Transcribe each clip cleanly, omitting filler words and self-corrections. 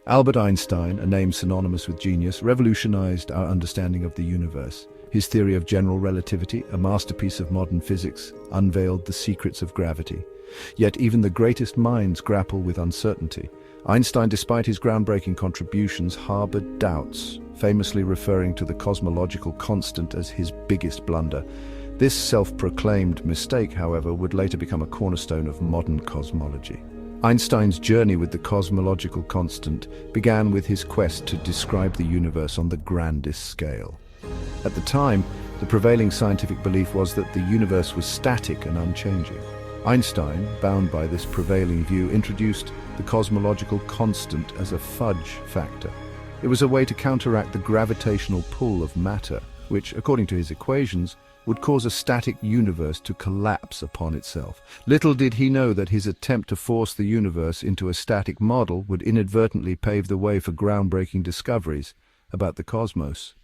Albert Einstein, a name synonymous with genius, revolutionized our understanding of the universe. His theory of general relativity, a masterpiece of modern physics, unveiled the secrets of gravity. Yet even the greatest minds grapple with uncertainty. Einstein, despite his groundbreaking contributions, harbored doubts, famously referring to the cosmological constant as his biggest blunder. This self-proclaimed mistake, however, would later become a cornerstone of modern cosmology. Einstein's journey with the cosmological constant began with his quest to describe the universe on the grandest scale. At the time, the prevailing scientific belief was that the universe was static and unchanging. Einstein, bound by this prevailing view, introduced the cosmological constant as a fudge factor. It was a way to counteract the gravitational pull of matter, which, according to his equations, would cause a static universe to collapse upon itself. Little did he know that his attempt to force the universe into a static model would inadvertently pave the way for groundbreaking discoveries about the cosmos.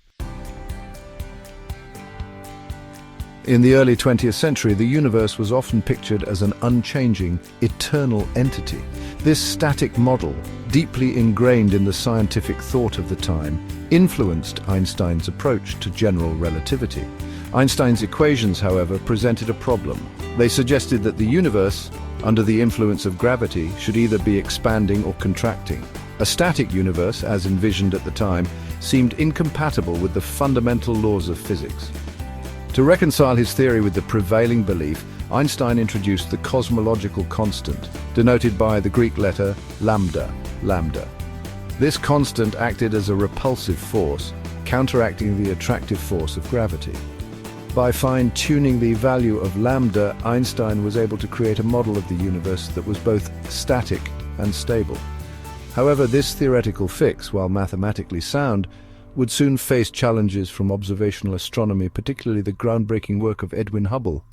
In the early 20th century, the universe was often pictured as an unchanging, eternal entity. This static model, deeply ingrained in the scientific thought of the time, influenced Einstein's approach to general relativity. Einstein's equations, however, presented a problem. They suggested that the universe, under the influence of gravity, should either be expanding or contracting. A static universe, as envisioned at the time, seemed incompatible with the fundamental laws of physics. To reconcile his theory with the prevailing belief, Einstein introduced the cosmological constant, denoted by the Greek letter lambda. This constant acted as a repulsive force, counteracting the attractive force of gravity. By fine-tuning the value of lambda, Einstein was able to create a model of the universe that was both static and stable. However, this theoretical fix, while mathematically sound, would soon face challenges from observational astronomy, particularly the groundbreaking work of Edwin Hubble.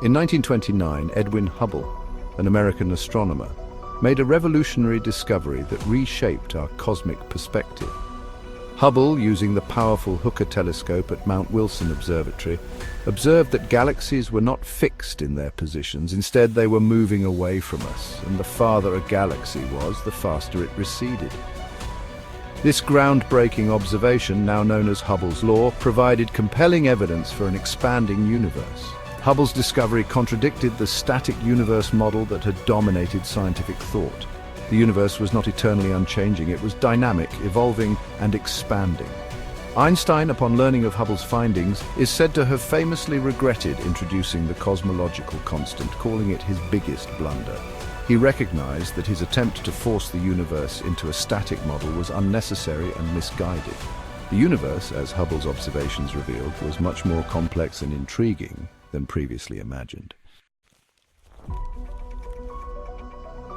In 1929, Edwin Hubble, an American astronomer, made a revolutionary discovery that reshaped our cosmic perspective. Hubble, using the powerful Hooker telescope at Mount Wilson Observatory, observed that galaxies were not fixed in their positions. Instead, they were moving away from us, and the farther a galaxy was, the faster it receded. This groundbreaking observation, now known as Hubble's law, provided compelling evidence for an expanding universe. Hubble's discovery contradicted the static universe model that had dominated scientific thought. The universe was not eternally unchanging, it was dynamic, evolving, and expanding. Einstein, upon learning of Hubble's findings, is said to have famously regretted introducing the cosmological constant, calling it his biggest blunder. He recognized that his attempt to force the universe into a static model was unnecessary and misguided. The universe, as Hubble's observations revealed, was much more complex and intriguing than previously imagined.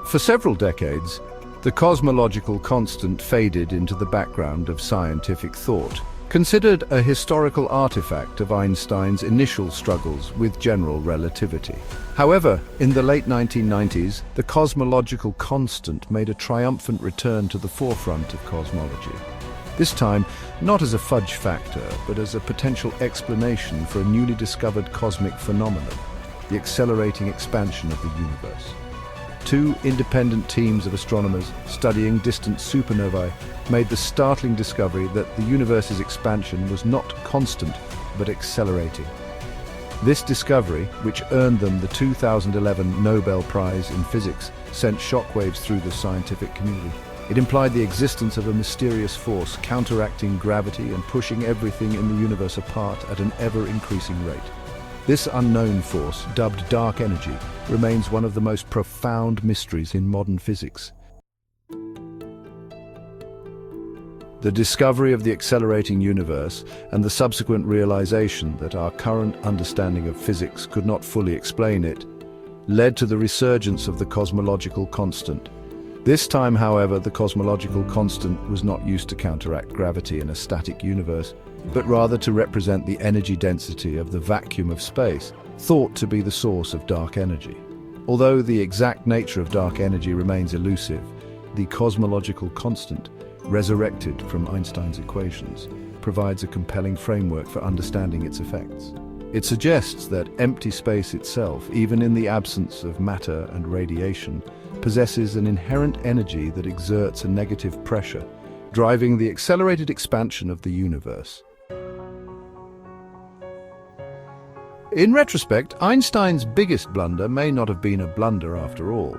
For several decades, the cosmological constant faded into the background of scientific thought, considered a historical artifact of Einstein's initial struggles with general relativity. However, in the late 1990s, the cosmological constant made a triumphant return to the forefront of cosmology. This time, not as a fudge factor, but as a potential explanation for a newly discovered cosmic phenomenon, the accelerating expansion of the universe. Two independent teams of astronomers studying distant supernovae made the startling discovery that the universe's expansion was not constant, but accelerating. This discovery, which earned them the 2011 Nobel Prize in Physics, sent shockwaves through the scientific community. It implied the existence of a mysterious force counteracting gravity and pushing everything in the universe apart at an ever-increasing rate. This unknown force, dubbed dark energy, remains one of the most profound mysteries in modern physics. The discovery of the accelerating universe and the subsequent realization that our current understanding of physics could not fully explain it led to the resurgence of the cosmological constant. This time, however, the cosmological constant was not used to counteract gravity in a static universe, but rather to represent the energy density of the vacuum of space, thought to be the source of dark energy. Although the exact nature of dark energy remains elusive, the cosmological constant, resurrected from Einstein's equations, provides a compelling framework for understanding its effects. It suggests that empty space itself, even in the absence of matter and radiation, possesses an inherent energy that exerts a negative pressure, driving the accelerated expansion of the universe. In retrospect, Einstein's biggest blunder may not have been a blunder after all.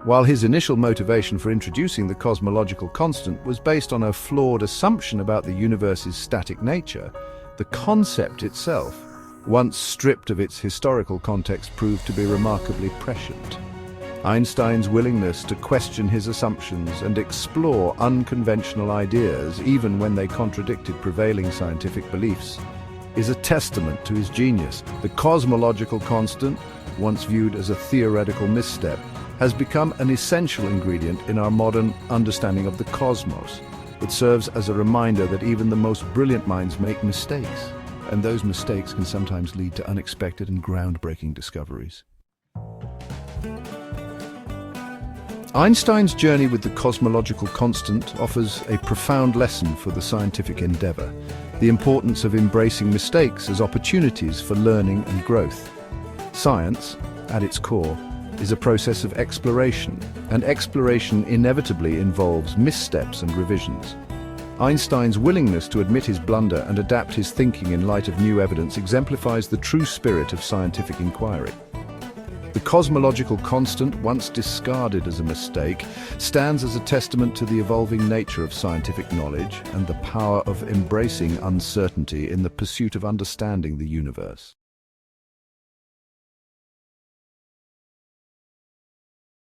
While his initial motivation for introducing the cosmological constant was based on a flawed assumption about the universe's static nature, the concept itself, once stripped of its historical context, proved to be remarkably prescient. Einstein's willingness to question his assumptions and explore unconventional ideas, even when they contradicted prevailing scientific beliefs, is a testament to his genius. The cosmological constant, once viewed as a theoretical misstep, has become an essential ingredient in our modern understanding of the cosmos. It serves as a reminder that even the most brilliant minds make mistakes, and those mistakes can sometimes lead to unexpected and groundbreaking discoveries. Einstein's journey with the cosmological constant offers a profound lesson for the scientific endeavor: the importance of embracing mistakes as opportunities for learning and growth. Science, at its core, is a process of exploration, and exploration inevitably involves missteps and revisions. Einstein's willingness to admit his blunder and adapt his thinking in light of new evidence exemplifies the true spirit of scientific inquiry. The cosmological constant, once discarded as a mistake, stands as a testament to the evolving nature of scientific knowledge and the power of embracing uncertainty in the pursuit of understanding the universe.